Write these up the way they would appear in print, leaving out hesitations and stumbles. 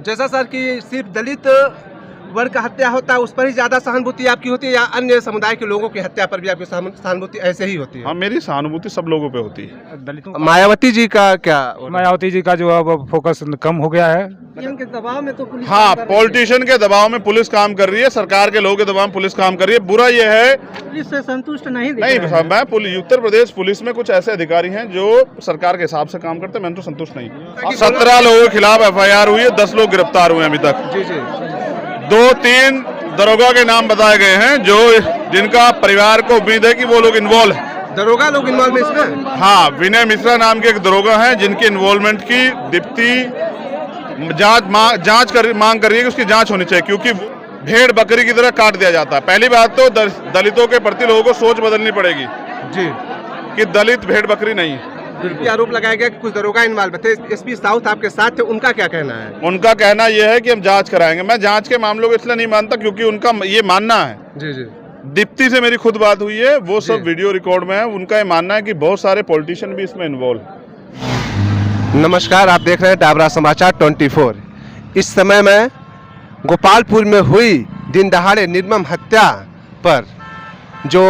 जैसा सर कि सिर्फ दलित वर्ग का हत्या होता है उस पर ही ज़्यादा सहानुभूति आपकी होती है या अन्य समुदाय के लोगों की हत्या पर भी आपकी सहानुभूति ऐसे ही होती है? हाँ, मेरी सहानुभूति सब लोगों पे होती है। दलितों मायावती जी का क्या? मायावती जी का जो अब फोकस कम हो गया है। के दबाव में तो पुलिस हाँ, पॉलिटिशियन के दबाव में पुलिस काम कर रही है, सरकार के लोगों के दबाव में पुलिस काम कर रही है। बुरा ये है पुलिस से संतुष्ट नहीं दिख नहीं, रहे हैं। मैं उत्तर प्रदेश पुलिस में कुछ ऐसे अधिकारी हैं जो सरकार के हिसाब से काम करते हैं, मैं तो संतुष्ट नहीं। 17 लोगों के खिलाफ FIR हुई है, 10 लोग गिरफ्तार हुए हैं अभी तक। जी जी। 2-3 दरोगा के नाम बताए गए हैं जो जिनका परिवार को उम्मीद है कि वो लोग इन्वॉल्व है। दरोगा लोग इन्वॉल्व इसमें? हाँ, विनय मिश्रा नाम के एक दरोगा हैं जिनके इन्वॉल्वमेंट की दीप्ति मांग कर रही है कि उसकी जांच होनी चाहिए, क्योंकि भेड़ बकरी की तरह काट दिया जाता है। पहली बात तो दलितों के प्रति लोगों को सोच बदलनी पड़ेगी जी कि दलित भेड़ बकरी नहीं है। जबकि आरोप लगाया गया कि कुछ दरोगा इन्वॉल्व थे, SP साउथ आपके साथ थे, उनका क्या कहना है? उनका कहना यह है कि हम जांच कराएंगे। मैं जांच के मामलों को इसलिए नहीं मानता क्योंकि उनका ये मानना है, जी जी, दीप्ति से मेरी खुद बात हुई है, वो सब वीडियो रिकॉर्ड में है, उनका ये मानना है कि बहुत सारे पॉलिटिशियन भी इसमें इन्वॉल्व है। नमस्कार, आप देख रहे हैं डाबरा समाचार 24। इस समय मैं गोपालपुर में हुई दिन दहाड़े निर्मम हत्या पर जो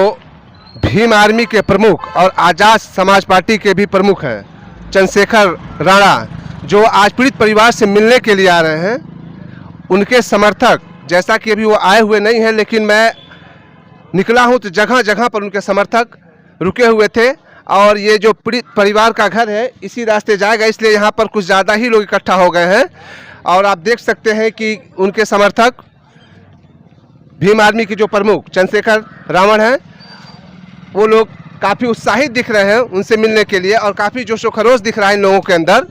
भीम आर्मी के प्रमुख और आजाद समाज पार्टी के भी प्रमुख हैं चंद्रशेखर राणा, जो आज पीड़ित परिवार से मिलने के लिए आ रहे हैं, उनके समर्थक, जैसा कि अभी वो आए हुए नहीं हैं लेकिन मैं निकला हूं तो जगह जगह पर उनके समर्थक रुके हुए थे। और ये जो पीड़ित परिवार का घर है इसी रास्ते जाएगा, इसलिए यहाँ पर कुछ ज़्यादा ही लोग इकट्ठा हो गए हैं। और आप देख सकते हैं कि उनके समर्थक भीम आर्मी के जो प्रमुख चंद्रशेखर रावण हैं, वो लोग काफ़ी उत्साहित दिख रहे हैं उनसे मिलने के लिए और काफ़ी जोशो खरोश दिख रहा है इन लोगों के अंदर।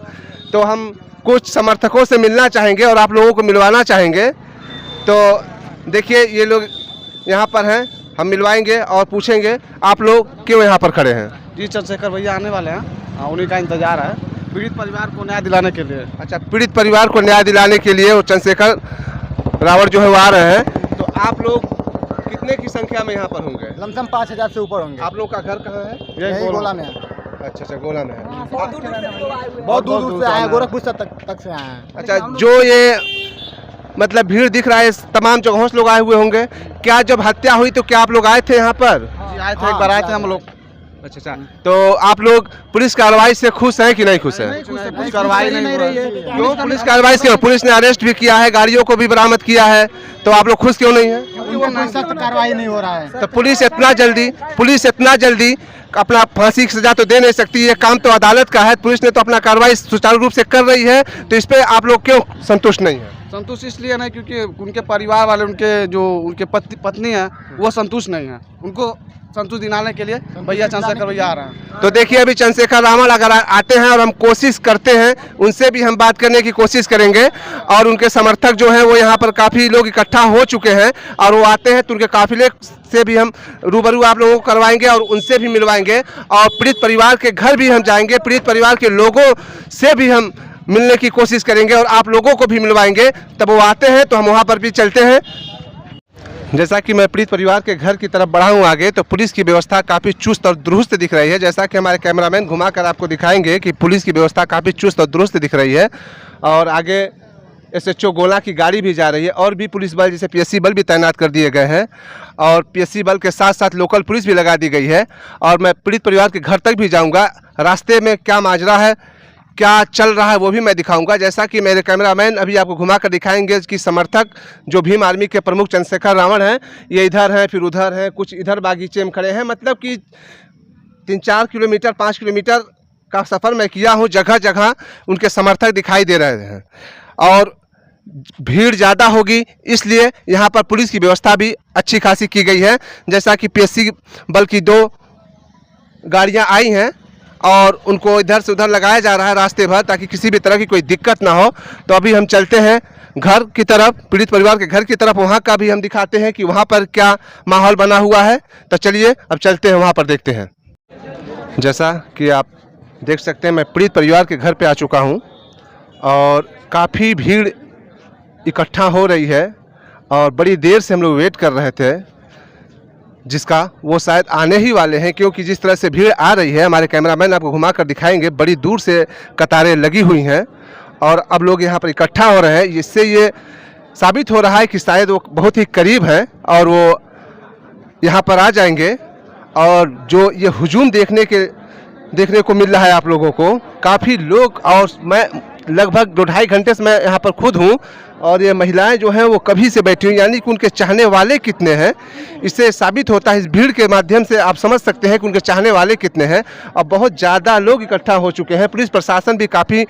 तो हम कुछ समर्थकों से मिलना चाहेंगे और आप लोगों को मिलवाना चाहेंगे। तो देखिए ये लोग यहाँ पर हैं, हम मिलवाएंगे और पूछेंगे आप लोग क्यों यहाँ पर खड़े हैं। जी, चंद्रशेखर भैया आने वाले हैं, उन्हीं का इंतजार है पीड़ित परिवार को न्याय दिलाने के लिए। अच्छा, पीड़ित परिवार को न्याय दिलाने के लिए वो चंद्रशेखर रावण जो है वो आ रहे हैं। तो आप लोग कितने की संख्या में यहाँ पर होंगे? लमसम 5000 से ऊपर होंगे। आप लोग का घर कहाँ है? यही गोला में है। अच्छा, गोला में है। बहुत दूर दूर से आए हैं, गोरखपुर तक से आए हैं। अच्छा, जो ये मतलब भीड़ दिख रहा है, तमाम जगहों से लोग आए हुए होंगे। क्या जब हत्या हुई तो क्या आप लोग आए थे यहाँ पर? जी, आए थे, एक बार आए थे हम लोग। अच्छा, तो आप लोग पुलिस कार्रवाई से खुश हैं कि नहीं खुश हैं? कुछ कार्रवाई नहीं रही है। क्यों पुलिस कार्रवाई से? पुलिस ने अरेस्ट भी किया है, गाड़ियों को भी बरामद किया है, तो आप लोग खुश क्यों नहीं हैं? कोई सख्त कार्रवाई नहीं हो रहा है। तो पुलिस इतना जल्दी अपना फांसी की सजा तो दे नहीं सकती, ये काम तो अदालत का है। पुलिस ने तो अपना कार्रवाई सुचारू रूप से कर रही है, तो इस पर आप लोग क्यों संतुष्ट नहीं हैं? संतुष्ट इसलिए नहीं क्योंकि उनके परिवार वाले, उनके पत्नी है, वो संतुष्ट नहीं है। उनको संतुष्ट दिलाने के लिए भैया चंद्रशेखर भैया आ रहे हैं। तो देखिए अभी चंद्रशेखर रावण अगर आते हैं और हम कोशिश करते हैं, उनसे भी हम बात करने की कोशिश करेंगे। और उनके समर्थक जो हैं वो यहाँ पर काफ़ी लोग इकट्ठा हो चुके हैं और वो आते हैं तो उनके काफिले से भी हम रूबरू आप लोगों को करवाएंगे और उनसे भी मिलवाएंगे। और पीड़ित परिवार के घर भी हम जाएंगे, पीड़ित परिवार के लोगों से भी हम मिलने की कोशिश करेंगे और आप लोगों को भी मिलवाएंगे। तब वो आते हैं तो हम वहाँ पर भी चलते हैं। जैसा कि मैं पीड़ित परिवार के घर की तरफ बढ़ा हूँ आगे, तो पुलिस की व्यवस्था काफ़ी चुस्त और दुरुस्त दिख रही है। जैसा कि हमारे कैमरामैन घुमाकर आपको दिखाएंगे कि पुलिस की व्यवस्था काफ़ी चुस्त और दुरुस्त दिख रही है। और आगे SHO गोला की गाड़ी भी जा रही है और भी पुलिस बल जैसे PSC बल भी तैनात कर दिए गए हैं और PSC बल के साथ साथ लोकल पुलिस भी लगा दी गई है। और मैं पीड़ित परिवार के घर तक भी जाऊँगा, रास्ते में क्या माजरा है, क्या चल रहा है वो भी मैं दिखाऊंगा। जैसा कि मेरे कैमरामैन अभी आपको घुमा कर दिखाएंगे कि समर्थक जो भीम आर्मी के प्रमुख चंद्रशेखर रावण हैं, ये इधर हैं, फिर उधर हैं, कुछ इधर बागीचे में खड़े हैं। मतलब कि 3-4 किलोमीटर 5 किलोमीटर का सफ़र मैं किया हूँ, जगह जगह उनके समर्थक दिखाई दे रहे हैं। और भीड़ ज़्यादा होगी इसलिए यहाँ पर पुलिस की व्यवस्था भी अच्छी खासी की गई है। जैसा कि PSC बल की 2 गाड़ियाँ आई हैं और उनको इधर से उधर लगाया जा रहा है रास्ते भर, ताकि किसी भी तरह की कोई दिक्कत ना हो। तो अभी हम चलते हैं घर की तरफ, पीड़ित परिवार के घर की तरफ, वहाँ का भी हम दिखाते हैं कि वहाँ पर क्या माहौल बना हुआ है। तो चलिए अब चलते हैं, वहाँ पर देखते हैं। जैसा कि आप देख सकते हैं मैं पीड़ित परिवार के घर पे आ चुका हूँ और काफ़ी भीड़ इकट्ठा हो रही है और बड़ी देर से हम लोग वेट कर रहे थे, जिसका वो शायद आने ही वाले हैं, क्योंकि जिस तरह से भीड़ आ रही है, हमारे कैमरामैन आपको घुमा कर दिखाएंगे, बड़ी दूर से कतारें लगी हुई हैं और अब लोग यहाँ पर इकट्ठा हो रहे हैं। इससे ये साबित हो रहा है कि शायद वो बहुत ही करीब है और वो यहाँ पर आ जाएंगे। और जो ये हुजूम देखने को मिल रहा है आप लोगों को, काफ़ी लोग, और मैं लगभग 2-2.5 घंटे से मैं यहाँ पर खुद हूँ और ये महिलाएं जो हैं वो कभी से बैठी हुई, यानी कि उनके चाहने वाले कितने हैं इससे साबित होता है। इस भीड़ के माध्यम से आप समझ सकते हैं कि उनके चाहने वाले कितने हैं और बहुत ज़्यादा लोग इकट्ठा हो चुके हैं। पुलिस प्रशासन भी काफ़ी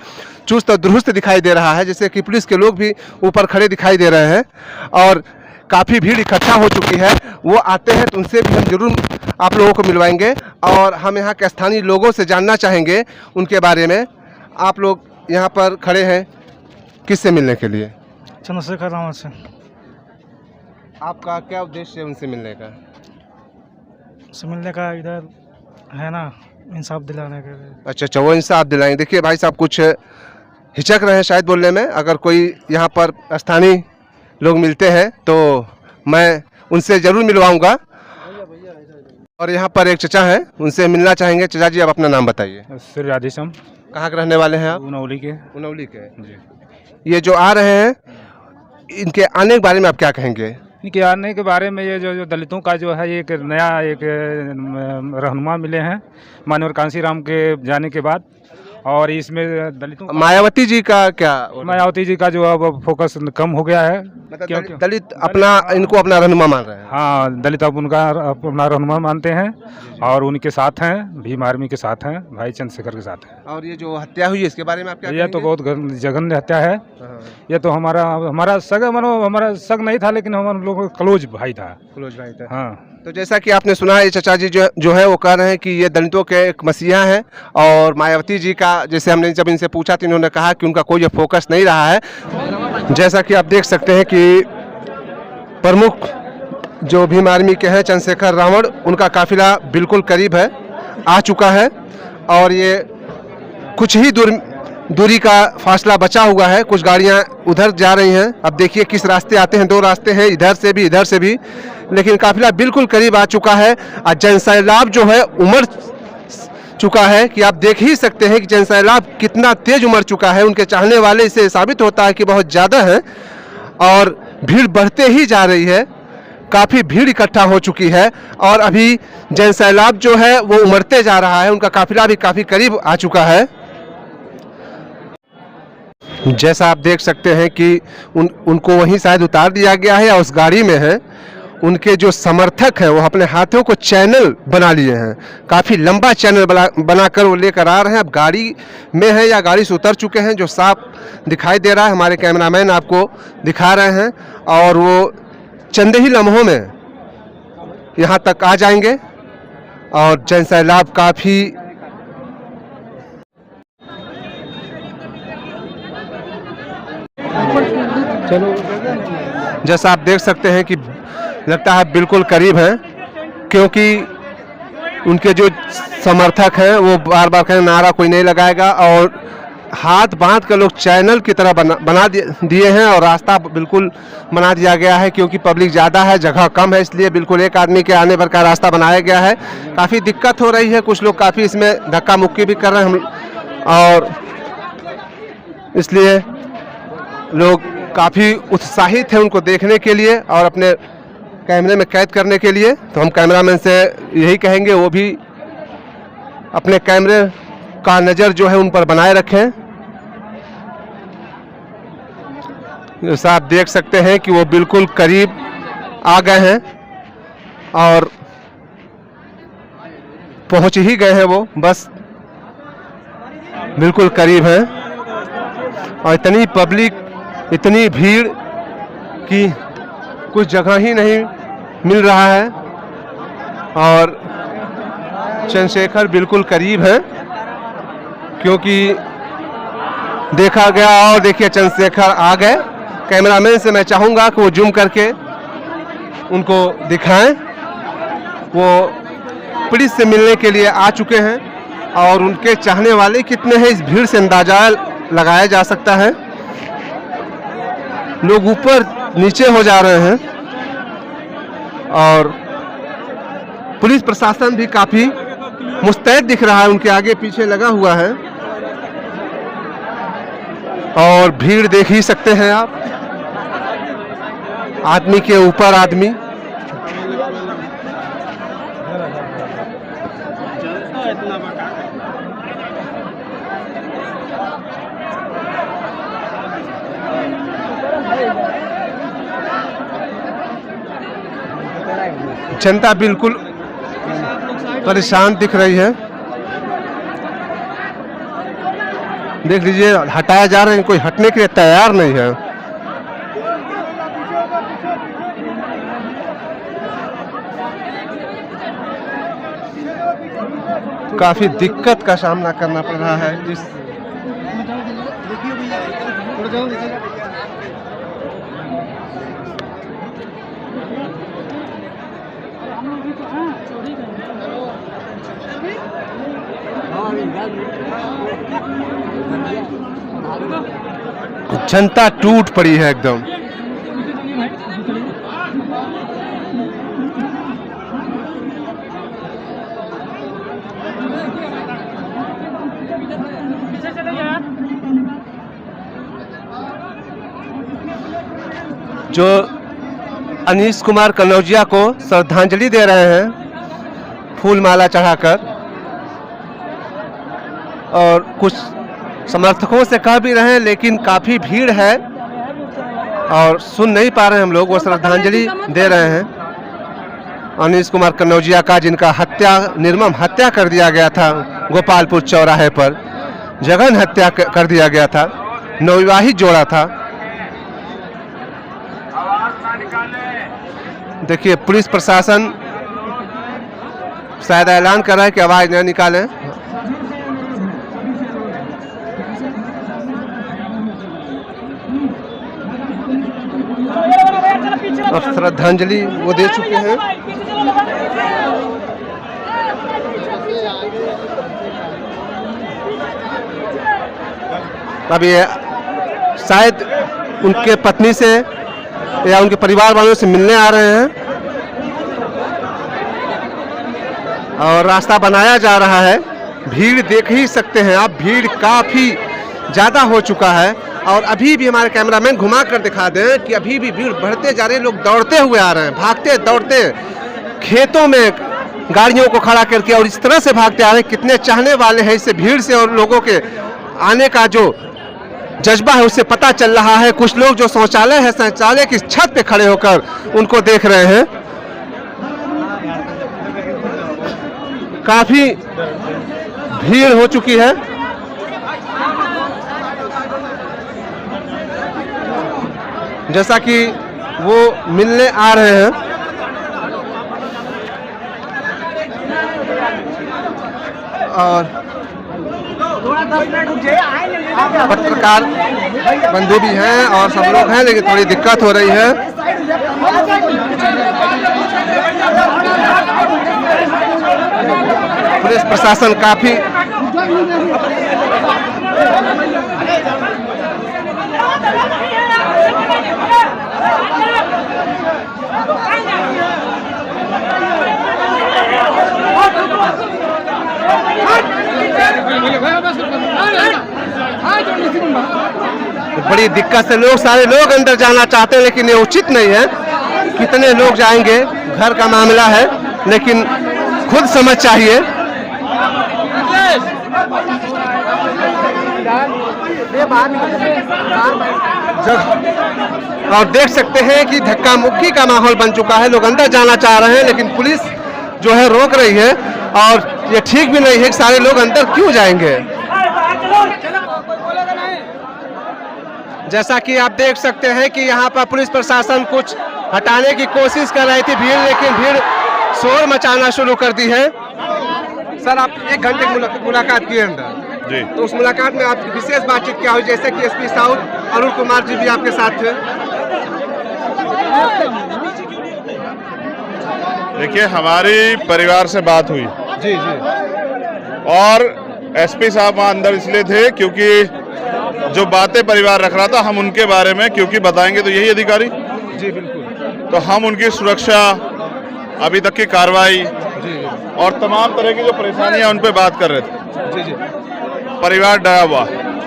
चुस्त और दुरुस्त दिखाई दे रहा है, जैसे कि पुलिस के लोग भी ऊपर खड़े दिखाई दे रहे हैं और काफ़ी भीड़ इकट्ठा हो चुकी है। वो आते हैं तो उनसे भी हम जरूर आप लोगों को मिलवाएंगे और हम यहाँ के स्थानीय लोगों से जानना चाहेंगे उनके बारे में। आप लोग यहाँ पर खड़े हैं किससे मिलने के लिए? चंद्रशेखर रावत से। आपका क्या उद्देश्य है उनसे मिलने का? इधर है ना, इंसाफ दिलाने के लिए। अच्छा, वो इंसाफ दिलाएंगे। देखिए भाई साहब कुछ हिचक रहे हैं शायद बोलने में। अगर कोई यहाँ पर स्थानीय लोग मिलते हैं तो मैं उनसे ज़रूर मिलवाऊंगा। और यहाँ पर एक चचा हैं, उनसे मिलना चाहेंगे। चचा जी, आप अपना नाम बताइए। श्री राधेश्याम। कहाँ के रहने वाले हैं आप? उनौली के। उनौली के जी। ये जो आ रहे हैं, इनके आने के बारे में आप क्या कहेंगे? इनके आने के बारे में ये जो दलितों का जो है एक नया रहनुमा मिले हैं माननीय कांसी राम के जाने के बाद। और इसमें दलितों, मायावती जी का क्या? मायावती जी का जो अब फोकस कम हो गया है, मतलब दलित इनको अपना रहनुमा मान रहे हैं। हाँ, दलित अब उनका अपना रहनुमा मानते हैं और उनके साथ हैं, भीम आर्मी के साथ हैं, भाई चंद्रशेखर के साथ हैं। और ये जो हत्या हुई है इसके बारे में आप क्या ये तो बहुत जघन्य हत्या है। ये तो हमारा सग नहीं था, लेकिन हमारे लोगों का क्लोज भाई था। हाँ, तो जैसा कि आपने सुना है, चचा जी जो है वो कह रहे हैं कि ये दलितों के एक मसीहा हैं। और मायावती जी का, जैसे हमने जब इनसे पूछा तो इन्होंने कहा कि उनका कोई फोकस नहीं रहा है। जैसा कि आप देख सकते हैं कि प्रमुख जो भीम आर्मी के हैं चंद्रशेखर रावण, उनका काफिला बिल्कुल करीब है, आ चुका है और ये कुछ ही दूरी का फासला बचा हुआ है। कुछ गाड़ियां उधर जा रही हैं। अब देखिए किस रास्ते आते हैं, 2 रास्ते हैं, इधर से भी, लेकिन काफिला बिल्कुल करीब आ चुका है। और जनसैलाब जो है उमड़ चुका है कि आप देख ही सकते हैं कि जनसैलाब कितना तेज उमड़ चुका है। उनके चाहने वाले इसे साबित होता है कि बहुत ज़्यादा है और भीड़ बढ़ते ही जा रही है। काफ़ी भीड़ इकट्ठा हो चुकी है और अभी जनसैलाब जो है वो उमड़ते जा रहा है। उनका काफिला भी काफ़ी करीब आ चुका है। जैसा आप देख सकते हैं कि उनको वहीं शायद उतार दिया गया है या उस गाड़ी में है। उनके जो समर्थक हैं वो अपने हाथों को चैनल बना लिए हैं, काफ़ी लंबा चैनल बनाकर वो लेकर आ रहे हैं। अब गाड़ी में है या गाड़ी से उतर चुके हैं, जो साफ दिखाई दे रहा है। हमारे कैमरामैन आपको दिखा रहे हैं और वो चंद ही लम्हों में यहाँ तक आ जाएंगे। और जनसैलाब काफ़ी जैसा आप देख सकते हैं कि लगता है बिल्कुल करीब है, क्योंकि उनके जो समर्थक हैं वो बार बार कहें नारा कोई नहीं लगाएगा और हाथ बांध कर लोग चैनल की तरह बना दिए हैं और रास्ता बिल्कुल बना दिया गया है। क्योंकि पब्लिक ज़्यादा है, जगह कम है, इसलिए बिल्कुल एक आदमी के आने पर का रास्ता बनाया गया है। काफ़ी दिक्कत हो रही है, कुछ लोग काफ़ी इसमें धक्का मुक्की भी कर रहे हैं और इसलिए लोग काफ़ी उत्साहित हैं उनको देखने के लिए और अपने कैमरे में कैद करने के लिए। तो हम कैमरामैन से यही कहेंगे वो भी अपने कैमरे का नज़र जो है उन पर बनाए रखें। जैसा आप देख सकते हैं कि वो बिल्कुल करीब आ गए हैं और पहुंच ही गए हैं, वो बस बिल्कुल करीब हैं। और इतनी पब्लिक, इतनी भीड़ की कुछ जगह ही नहीं मिल रहा है और चंद्रशेखर बिल्कुल करीब है, क्योंकि देखा गया। और देखिए चंद्रशेखर आ गए। कैमरामैन से मैं चाहूँगा कि वो जूम करके उनको दिखाएं। वो पुलिस से मिलने के लिए आ चुके हैं और उनके चाहने वाले कितने हैं इस भीड़ से अंदाजा लगाया जा सकता है। लोग ऊपर नीचे हो जा रहे हैं और पुलिस प्रशासन भी काफ़ी मुस्तैद दिख रहा है, उनके आगे पीछे लगा हुआ है। और भीड़ देख ही सकते हैं आप, आदमी के ऊपर आदमी। जनता बिल्कुल परेशान दिख रही है। देख लीजिए, हटाया जा रहे हैं, कोई हटने के लिए तैयार नहीं है। काफी दिक्कत का सामना करना पड़ रहा है इस जनता टूट पड़ी है एकदम। जो अनीश कुमार कनौजिया को श्रद्धांजलि दे रहे हैं फूल माला चढ़ाकर, और कुछ समर्थकों से कह भी रहे हैं, लेकिन काफ़ी भीड़ है और सुन नहीं पा रहे हैं हम लोग। वो श्रद्धांजलि दे रहे हैं अनीश कुमार कनौजिया का, जिनका निर्मम हत्या कर दिया गया था गोपालपुर चौराहे पर, जघन्य हत्या कर दिया गया था, नवविवाहित जोड़ा था। देखिए, पुलिस प्रशासन शायद ऐलान कर रहा है कि आवाज न निकालें। अब श्रद्धांजलि वो दे चुके हैं। अब ये शायद उनके पत्नी से या उनके परिवार वालों से मिलने आ रहे हैं और रास्ता बनाया जा रहा है। भीड़ देख ही सकते हैं आप, भीड़ काफ़ी ज़्यादा हो चुका है। और अभी भी हमारे कैमरामैन घुमा कर दिखा दें कि अभी भी भीड़ बढ़ते जा रही है। लोग दौड़ते हुए आ रहे हैं, भागते दौड़ते खेतों में गाड़ियों को खड़ा करके, और इस तरह से भागते आ रहे हैं। कितने चाहने वाले हैं इससे भीड़ से, और लोगों के आने का जो जज्बा है उससे पता चल रहा है। कुछ लोग जो शौचालय है, शौचालय की छत पे खड़े होकर उनको देख रहे हैं। काफी भीड़ हो चुकी है। जैसा कि वो मिलने आ रहे हैं, और पत्रकार बंधु भी हैं और सब लोग हैं, लेकिन थोड़ी दिक्कत हो रही है। पुलिस प्रशासन काफी बड़ी दिक्कत से लोग, सारे लोग अंदर जाना चाहते हैं, लेकिन ये उचित नहीं है। कितने लोग जाएंगे, घर का मामला है, लेकिन खुद समझ चाहिए। और देख सकते हैं कि धक्का मुक्की का माहौल बन चुका है। लोग अंदर जाना चाह रहे हैं, लेकिन पुलिस जो है रोक रही है, और ये ठीक भी नहीं है कि सारे लोग अंदर क्यों जाएंगे। जैसा कि आप देख सकते हैं कि यहाँ पर पुलिस प्रशासन कुछ हटाने की कोशिश कर रही थी भीड़, लेकिन भीड़ शोर मचाना शुरू कर दी है। सर, आप 1 घंटे मुलाकात किए अंदर जी, तो उस मुलाकात में आपकी विशेष बातचीत क्या हुई? जैसे कि एसपी साउथ अरुण कुमार जी भी आपके साथ थे। देखिए, हमारी परिवार से बात हुई जी जी, और एसपी साहब वहाँ अंदर इसलिए थे क्योंकि जो बातें परिवार रख रहा था, हम उनके बारे में क्योंकि बताएंगे तो यही अधिकारी जी बिल्कुल, तो हम उनकी सुरक्षा, अभी तक की कार्रवाई जी और तमाम तरह की जो परेशानियां उन पे बात कर रहे थे। जी जी। परिवार डरा हुआ,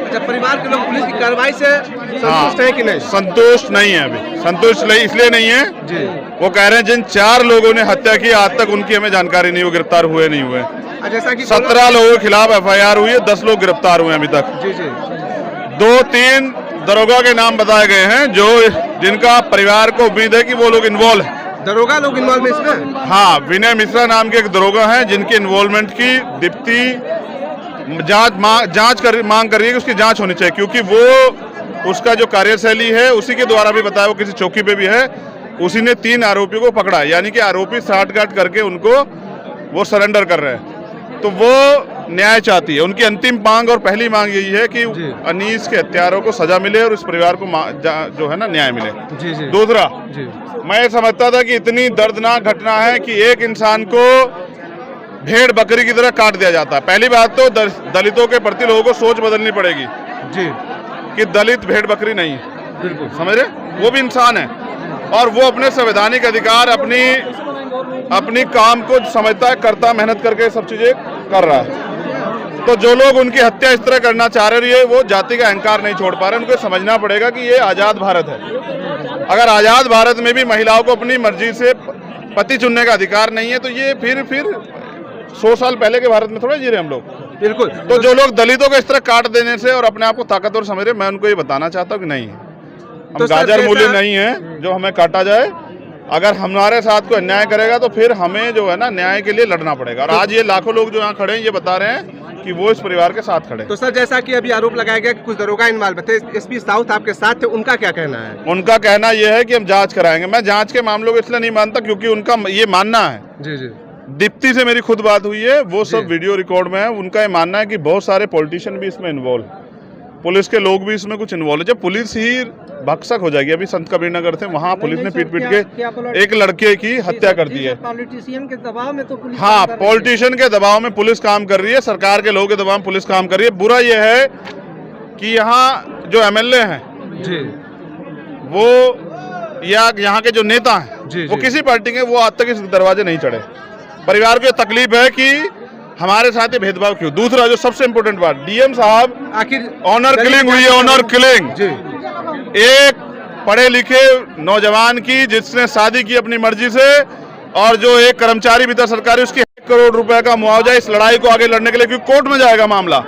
अच्छा, परिवार के लोग पुलिस की कार्रवाई से संतुष्ट है कि नहीं? संतुष्ट नहीं है अभी, संतुष्ट इसलिए नहीं है जी। वो कह रहे हैं जिन 4 लोगों ने हत्या की आज तक उनकी हमें जानकारी नहीं, वो गिरफ्तार हुए नहीं हुए। जैसा कि 17 लोगों के खिलाफ FIR हुई है, 10 लोग गिरफ्तार हुए अभी तक। जी जी। 2-3 दरोगा के नाम बताए गए हैं जो जिनका परिवार को उम्मीद है कि वो लोग इन्वॉल्व है। दरोगा लोग इन्वॉल्व है इसमें? हाँ, विनय मिश्रा नाम के एक दरोगा हैं जिनके इन्वॉल्वमेंट की दीप्ति मांग कर रही है कि उसकी जांच होनी चाहिए, क्योंकि वो उसका जो कार्यशैली है उसी के द्वारा भी बताया, वो किसी चौकी पे भी है, उसी ने 3 आरोपियों को पकड़ा, यानी कि आरोपी साठगांठ करके उनको वो सरेंडर कर रहे हैं। तो वो न्याय चाहती है, उनकी अंतिम मांग और पहली मांग यही है कि अनीस के हत्यारों को सजा मिले और इस परिवार को जो है ना न्याय मिले। जी जी। दूसरा, जी। मैं समझता था कि इतनी दर्दनाक घटना है कि एक इंसान को भेड़ बकरी की तरह काट दिया जाता है। पहली बात तो दलितों के प्रति लोगों को सोच बदलनी पड़ेगी जी कि दलित भेड़ बकरी नहीं है, बिल्कुल समझ रहे, वो भी इंसान है और वो अपने संवैधानिक अधिकार अपनी काम को समझता है, करता, मेहनत करके सब चीजें कर रहा है। तो जो लोग उनकी हत्या इस तरह करना चाह रहे हैं, वो जाति का अहंकार नहीं छोड़ पा रहे। उनको समझना पड़ेगा कि ये आजाद भारत है। अगर आजाद भारत में भी महिलाओं को अपनी मर्जी से पति चुनने का अधिकार नहीं है, तो ये फिर 100 साल पहले के भारत में थोड़ा जी रहे हम लोग। बिल्कुल। तो जो लोग दलितों को इस तरह काट देने से और अपने आप को ताकतवर समझ रहे, मैं उनको ये बताना चाहता हूँ कि नहीं, हम गाजर मूल्य नहीं है जो हमें काटा जाए। अगर हमारे साथ कोई अन्याय करेगा तो फिर हमें जो है ना न्याय के लिए लड़ना पड़ेगा। और आज ये लाखों लोग जो यहाँ खड़े हैं ये बता रहे हैं कि वो इस परिवार के साथ खड़े। तो सर, जैसा कि अभी आरोप लगाया गया कि कुछ दरोगा इन्वॉल्व थे, SP साउथ आपके साथ थे, उनका क्या कहना है? उनका कहना यह है कि हम जांच कराएंगे। मैं जांच के मामलों को इसलिए नहीं मानता क्योंकि उनका ये मानना है, जी जी, दीप्ति से मेरी खुद बात हुई है, वो सब वीडियो रिकॉर्ड में है। उनका ये मानना है कि बहुत सारे पॉलिटिशियन भी इसमें इन्वॉल्व, पुलिस के लोग भी इसमें कुछ इन्वॉल्व है। जब पुलिस ही भक्षक हो जाएगी, अभी संत कबीर नगर थे, वहाँ पुलिस ने पीट के एक लड़के की हत्या कर दी है। पॉलिटिशियन के दबाव में तो पुलिस, हाँ, पॉलिटिशियन के दबाव में पुलिस काम कर रही है, सरकार के लोगों के दबाव में पुलिस काम कर रही है। बुरा यह है कि यहाँ जो MLA हैं जी, वो या यहाँ के जो नेता हैं वो किसी पार्टी के, वो आज तक इस दरवाजे नहीं चढ़े। परिवार को ये तकलीफ है कि हमारे साथ ये भेदभाव क्यों। दूसरा जो सबसे इम्पोर्टेंट बात, DM साहब, आखिर ऑनर किलिंग हुई है, ऑनर किलिंग। जी, एक पढ़े लिखे नौजवान की जिसने शादी की अपनी मर्जी से, और जो एक कर्मचारी भी था सरकारी, उसकी 1 करोड़ रुपए का मुआवजा इस लड़ाई को आगे लड़ने के लिए, क्योंकि कोर्ट में जाएगा मामला,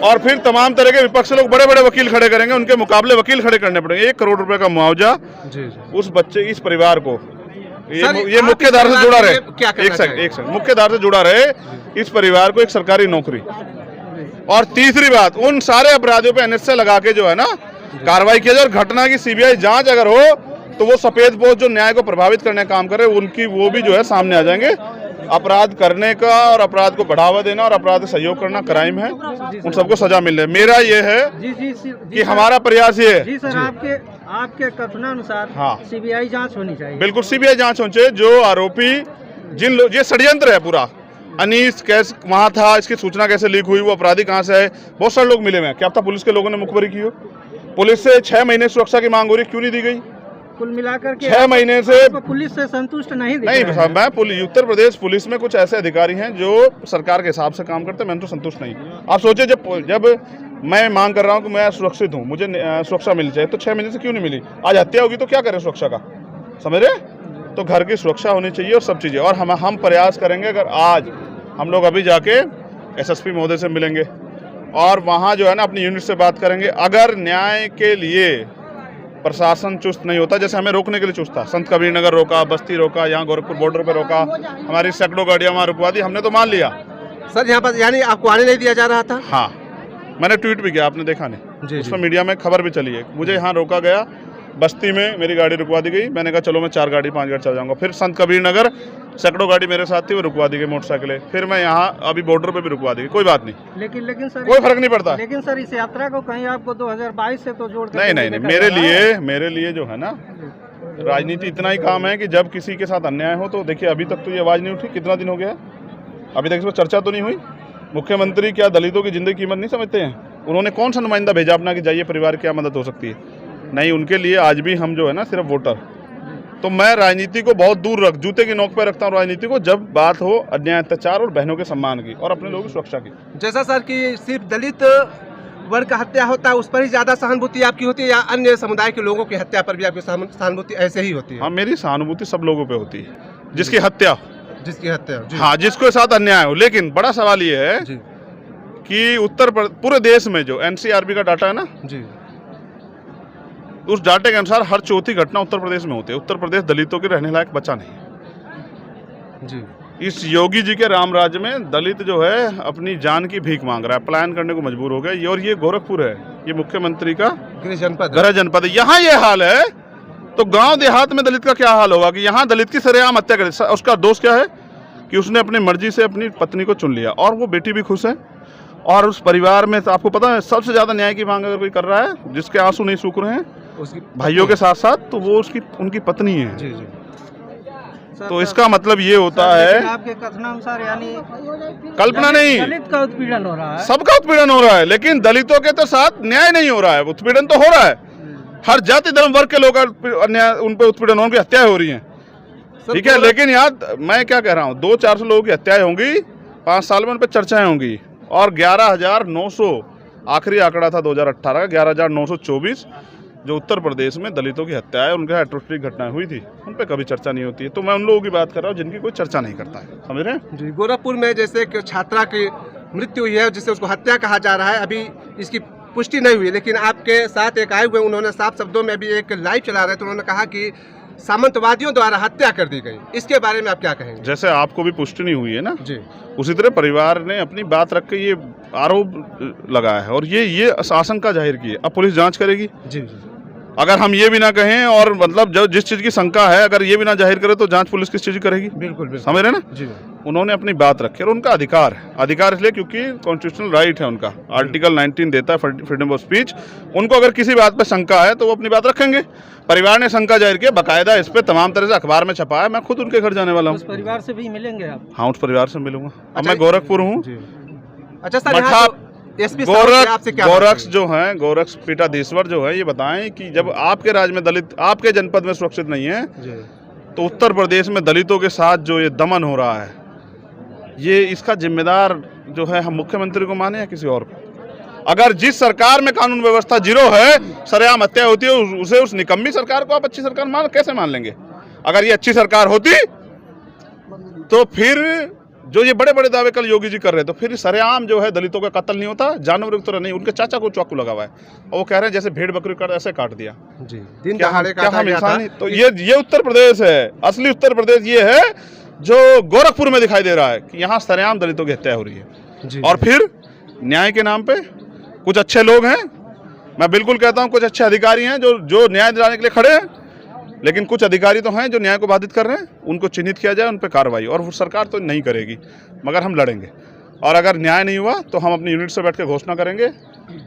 और फिर तमाम तरह के विपक्ष लोग बड़े बड़े वकील खड़े करेंगे, उनके मुकाबले वकील खड़े करने पड़ेंगे। 1 करोड़ रुपए का मुआवजा उस बच्चे, इस परिवार को, ये मुख्य धारा से जुड़ा रहे। एक सेकंड, मुख्य धारा से जुड़ा रहे, इस परिवार को एक सरकारी नौकरी। और तीसरी बात, उन सारे अपराधियों पे NSA लगा के जो है ना कार्रवाई किया जाए, और घटना की CBI जांच अगर हो तो वो सफेद पोस्ट जो न्याय को प्रभावित करने का काम कर रहे हैं, उनकी वो भी जो है सामने आ जाएंगे। अपराध करने का और अपराध को बढ़ावा देना और अपराध से सहयोग करना क्राइम है, उन सबको सजा मिल रही है। मेरा ये है कि हमारा प्रयास ये है जी सर, आपके कथनानुसार हाँ, CBI जांच होनी चाहिए। बिल्कुल CBI जांच होनी चाहिए। जो आरोपी, जिन लोग, ये षड्यंत्र है पूरा। अनीस कैसे वहां था, इसकी सूचना कैसे लीक हुई, वो अपराधी कहाँ से है, बहुत सारे लोग मिले हुए हैं। क्या पता पुलिस के लोगों ने मुखबरी की हो। पुलिस से 6 महीने सुरक्षा की मांग हो रही, क्यों नहीं दी गई? कुल मिलाकर के 6 महीने से पुलिस से संतुष्ट नहीं मैं उत्तर प्रदेश पुलिस में कुछ ऐसे अधिकारी हैं जो सरकार के हिसाब से काम करते हैं, मैं तो संतुष्ट नहीं। आप सोचिए, जब मैं मांग कर रहा हूं कि मैं सुरक्षित हूं, मुझे सुरक्षा मिल जाए, तो 6 महीने से क्यों नहीं मिली? आज हत्या होगी तो क्या करें सुरक्षा का, समझ रहे? तो घर की सुरक्षा होनी चाहिए और सब चीज़ें। और हम प्रयास करेंगे, अगर आज हम लोग अभी जाके SSP महोदय से मिलेंगे और वहाँ जो है ना अपनी यूनिट से बात करेंगे। अगर न्याय के लिए प्रशासन चुस्त नहीं होता, जैसे हमें रोकने के लिए चुस्त था, संत कबीर नगर रोका, बस्ती रोका, यहाँ गोरखपुर बॉर्डर पे रोका, हमारी सैकड़ों गाड़ियाँ वहाँ रुकवा दी, हमने तो मान लिया। सर यहाँ पर यानी आपको आने नहीं दिया जा रहा था? हाँ, मैंने ट्वीट भी किया, आपने देखा नहीं, उसमें मीडिया में खबर भी चली है। मुझे यहाँ रोका गया, बस्ती में मेरी गाड़ी रुकवा दी गई, मैंने कहा चलो मैं 4 गाड़ी 5 गाड़ी चल जाऊँगा। फिर संत कबीर नगर सैकड़ों गाड़ी मेरे साथ थी, वो रुकवा दी गई मोटरसाइकिलें। फिर मैं यहाँ अभी बॉर्डर पे भी रुकवा दी गई, कोई बात नहीं, लेकिन सर कोई फर्क नहीं पड़ता। लेकिन सर इस यात्रा को कहीं आपको 2022 से तो जोड़ नहीं, मेरे लिए जो है ना राजनीति इतना ही काम है कि जब किसी के साथ अन्याय हो तो देखिए, अभी तक तो ये आवाज़ नहीं उठी, कितना दिन हो गया, अभी तक इस पर चर्चा तो नहीं हुई। मुख्यमंत्री क्या दलितों की जिंदगी कीमत नहीं समझते हैं? उन्होंने कौन सा नुमाइंदा भेजा अपना कि जाइए परिवार क्या मदद हो सकती है? नहीं, उनके लिए आज भी हम जो है ना सिर्फ वोटर। तो मैं राजनीति को बहुत दूर जूते की नोक पर रखता हूँ राजनीति को, जब बात हो अन्याय, अत्याचार और बहनों के सम्मान की और अपने लोगों की सुरक्षा की। जैसा सर कि सिर्फ दलित वर्ग का हत्या होता है उस पर ही ज्यादा सहानुभूति आपकी होती है, या अन्य समुदाय के लोगों की हत्या पर भी आपकी सहानुभूति ऐसे ही होती है? हाँ, मेरी सहानुभूति सब लोगों पे होती है जिसकी हत्या हो। जिसकी हत्या हो, जी। हाँ, जिसके साथ अन्याय हो। लेकिन बड़ा सवाल ये है जी कि पूरे देश में जो एनसीआरबी का डाटा है ना, जी उस डाटे के अनुसार हर चौथी घटना उत्तर प्रदेश में होती है। उत्तर प्रदेश दलितों के रहने लायक बचा नहीं है। जी। इस योगी जी के राम राज्य में दलित जो है अपनी जान की भीख मांग रहा है, पलायन करने को मजबूर हो गया। और ये गोरखपुर है, ये मुख्यमंत्री का गृह जनपद है। यहाँ ये हाल है तो गांव देहात में दलित का क्या हाल होगा कि यहाँ दलित की सरेआम हत्या करे। उसका दोष क्या है कि उसने अपनी मर्जी से अपनी पत्नी को चुन लिया और वो बेटी भी खुश है। और उस परिवार में तो आपको पता है सबसे ज्यादा न्याय की मांग अगर कोई कर रहा है जिसके आंसू नहीं सूख रहे हैं उसकी भाइयों के साथ साथ, तो वो उनकी पत्नी है। जी जी। तो इसका मतलब ये होता है, आपके कथनानुसार यानी कल्पना नहीं, दलित का उत्पीड़न हो रहा है, सबका उत्पीड़न हो रहा है, लेकिन दलितों के तो साथ न्याय नहीं हो रहा है। उत्पीड़न तो हो रहा है, हर जाति धर्म वर्ग के लोग उन पर उत्पीड़न, उनकी हत्याएं हो रही हैं, ठीक है। लेकिन यार मैं क्या कह रहा हूँ, 200-400 लोगों की हत्याएं होंगी 5 साल में, उन पर चर्चाएं होंगी। और 11,900 आखिरी आंकड़ा था 2018 का, 11,924 जो उत्तर प्रदेश में दलितों की हत्या है, उनके एट्रोसिटी घटनाएं हुई थी, उन पे कभी चर्चा नहीं होती है। तो मैं उन लोगों की बात कर रहा हूँ जिनकी कोई चर्चा नहीं करता है, समझ रहे हैं जी। गोरखपुर में जैसे कि छात्रा की मृत्यु हुई है जिससे उसको हत्या कहा जा रहा है, अभी इसकी पुष्टि नहीं हुई, लेकिन आपके साथ एक आए हुए उन्होंने साफ शब्दों में अभी एक लाइव चला रहे थे, उन्होंने कहा कि सामंतवादियों द्वारा हत्या कर दी गई। इसके बारे में आप क्या कहेंगे? जैसे आपको भी पुष्टि नहीं हुई है ना जी, उसी तरह परिवार ने अपनी बात रख के ये आरोप लगाया है और ये आशंका जाहिर की है। अब पुलिस जांच करेगी। जी जी। अगर हम ये भी ना कहें और मतलब जो जिस चीज की शंका है अगर ये भी ना जाहिर करे तो जांच पुलिस किस चीज की करेगी? बिल्कुल बिल्कुल, समझ रहे ना जी। उन्होंने अपनी बात रखी और उनका अधिकार है, अधिकार इसलिए क्योंकि कॉन्स्टिट्यूशनल राइट है उनका, आर्टिकल 19 देता है फ्रीडम ऑफ स्पीच। उनको अगर किसी बात पर शंका है तो वो अपनी बात रखेंगे। परिवार ने शंका जाहिर की, बाकायदा इस पे तमाम तरह से अखबार में छपा है। मैं खुद उनके घर जाने वाला हूँ। उस परिवार से भी मिलेंगे आप? हाँ, उस परिवार से मिलूंगा। अब मैं गोरखपुर हूँ। अच्छा सर, मठा एसपी साहब से आपसे क्या गोरक्ष जो है, गोरक्ष पीठाधीश्वर जो है, ये बताएं कि जब आपके राज्य में दलित आपके जनपद में सुरक्षित नहीं है तो उत्तर प्रदेश में दलितों के साथ जो ये दमन हो रहा है, ये इसका जिम्मेदार जो है हम मुख्यमंत्री को माने या किसी और को? अगर जिस सरकार में कानून व्यवस्था जीरो है, सरेआम हत्या होती है, उसे उस निकम्मी सरकार को आप अच्छी सरकार कैसे मान लेंगे? अगर ये अच्छी सरकार होती तो फिर जो ये बड़े बड़े दावे कल योगी जी कर रहे हैं, तो फिर सरेआम जो है दलितों का कत्ल नहीं होता, जानवरों की तरह नहीं। उनके चाचा को चाकू लगा हुआ है और वो कह रहे हैं जैसे भेड़ बकरी कर ऐसे काट दिया जी, दिन दहाड़े क्या हम इंसान ही? तो ये उत्तर प्रदेश है, असली उत्तर प्रदेश ये है जो गोरखपुर में दिखाई दे रहा है कि यहाँ सरेआम दलितों की हत्या हो रही है। और फिर न्याय के नाम पे कुछ अच्छे लोग हैं, मैं बिल्कुल कहता हूँ कुछ अच्छे अधिकारी हैं जो न्याय दिलाने के लिए खड़े हैं, लेकिन कुछ अधिकारी तो हैं जो न्याय को बाधित कर रहे हैं। उनको चिन्हित किया जाए, उन पर कार्रवाई, और वो सरकार तो नहीं करेगी मगर हम लड़ेंगे। और अगर न्याय नहीं हुआ तो हम अपनी यूनिट से बैठ के घोषणा करेंगे।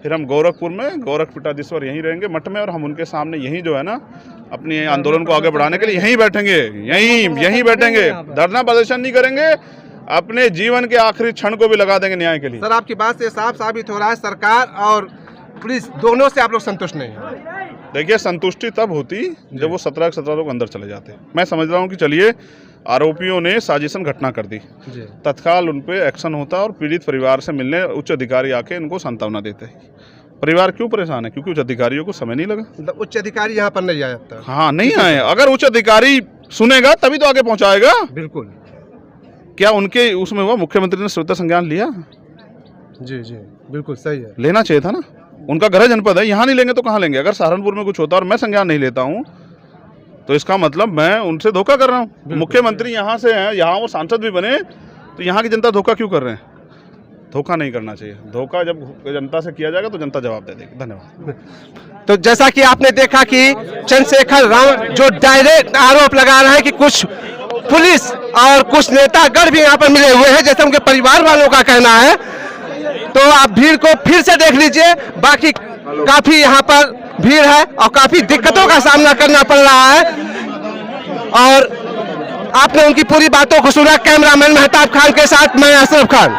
फिर हम गोरखपुर में गोरख पीठाधीश्वर यहीं रहेंगे मठ में, और हम उनके सामने यहीं जो है ना अपने आंदोलन को आगे बढ़ाने के लिए यहीं बैठेंगे, यहीं बैठेंगे, धरना प्रदर्शन नहीं करेंगे, अपने जीवन के आखिरी क्षण को भी लगा देंगे न्याय के लिए। सर, आपकी बात से साफ साबित हो रहा है सरकार और पुलिस दोनों से आप लोग संतुष्ट नहीं हैं। देखिए, संतुष्टि तब होती जब वो 17 लोग अंदर चले जाते। मैं समझ रहा हूँ कि चलिए आरोपियों ने साजिशन घटना कर दी, तत्काल उन पे एक्शन होता और पीड़ित परिवार से मिलने उच्च अधिकारी आके इनको सांत्वना देते। परिवार क्यों परेशान है? क्योंकि उच्च अधिकारियों को समय नहीं लगा। उच्च अधिकारी यहाँ पर नहीं आया अब तक। हाँ, नहीं आए। अगर उच्च अधिकारी सुनेगा तभी तो आगे पहुँचाएगा। बिल्कुल। क्या उनके उसमें हुआ? मुख्यमंत्री ने स्वतः संज्ञान लिया? जी जी, बिल्कुल सही है, लेना चाहिए था ना। उनका गृह जनपद है, यहाँ नहीं लेंगे तो कहाँ लेंगे? अगर सहारनपुर में कुछ होता और मैं संज्ञान नहीं लेता हूँ तो इसका मतलब मैं उनसे धोखा कर रहा हूँ। मुख्यमंत्री यहाँ से हैं, यहाँ वो सांसद भी बने, तो यहाँ की जनता धोखा क्यों कर रहे हैं? धोखा नहीं करना चाहिए। धोखा जब जनता से किया जाएगा तो जनता जवाब दे देगी। धन्यवाद। तो जैसा कि आपने देखा कि चंद्रशेखर राव जो डायरेक्ट आरोप लगा रहे हैं कि कुछ पुलिस और कुछ नेतागण भी यहाँ पर मिले हुए हैं, जैसे उनके परिवार वालों का कहना है। तो आप भीड़ को फिर से देख लीजिए, बाकी काफी यहाँ पर भीड़ है और काफी दिक्कतों का सामना करना पड़ रहा है। और आपने उनकी पूरी बातों को सुना। कैमरामैन मेहताब खान के साथ मैं अशरफ खान।